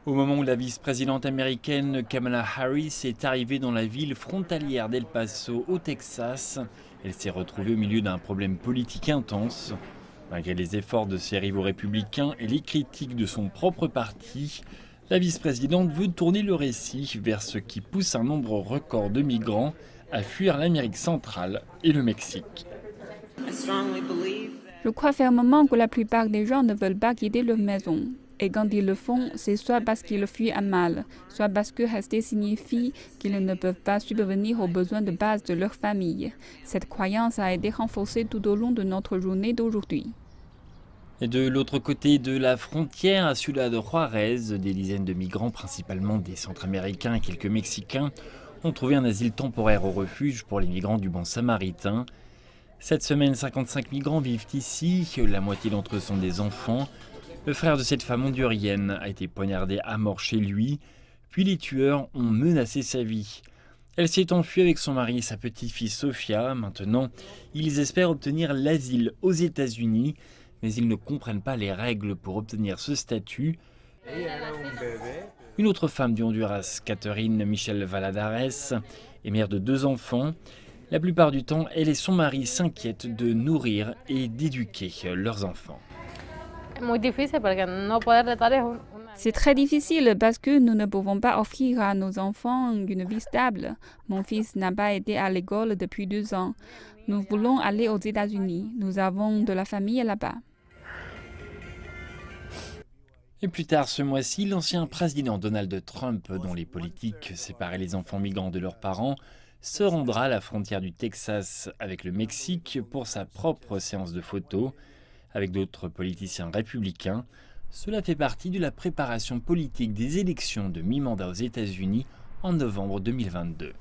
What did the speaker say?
Au moment où la vice-présidente américaine Kamala Harris est arrivée dans la ville frontalière d'El Paso, au Texas, elle s'est retrouvée au milieu d'un problème politique intense. Malgré les efforts de ses rivaux républicains et les critiques de son propre parti, la vice-présidente veut tourner le récit vers ce qui pousse un nombre record de migrants à fuir l'Amérique centrale et le Mexique. Je crois fermement que la plupart des gens ne veulent pas quitter leur maison. Et quand ils le font, c'est soit parce qu'ils fuient un mal, soit parce que rester signifie qu'ils ne peuvent pas subvenir aux besoins de base de leur famille. Cette croyance a été renforcée tout au long de notre journée d'aujourd'hui. Et de l'autre côté de la frontière, à Ciudad Juárez, des dizaines de migrants, principalement des Centra-Américains et quelques Mexicains, ont trouvé un asile temporaire au refuge pour les migrants du Bon Samaritain. Cette semaine, 55 migrants vivent ici, la moitié d'entre eux sont des enfants. Le frère de cette femme hondurienne a été poignardé à mort chez lui, puis les tueurs ont menacé sa vie. Elle s'est enfuie avec son mari et sa petite-fille Sofia. Maintenant, ils espèrent obtenir l'asile aux États-Unis, mais ils ne comprennent pas les règles pour obtenir ce statut. Une autre femme du Honduras, Catherine Michelle Valadares, est mère de 2 enfants. La plupart du temps, elle et son mari s'inquiètent de nourrir et d'éduquer leurs enfants. C'est très difficile parce que nous ne pouvons pas offrir à nos enfants une vie stable. Mon fils n'a pas été à l'école depuis 2 ans. Nous voulons aller aux États-Unis. Nous avons de la famille là-bas. Et plus tard ce mois-ci, l'ancien président Donald Trump, dont les politiques séparaient les enfants migrants de leurs parents, se rendra à la frontière du Texas avec le Mexique pour sa propre séance de photos. Avec d'autres politiciens républicains, cela fait partie de la préparation politique des élections de mi-mandat aux États-Unis en novembre 2022.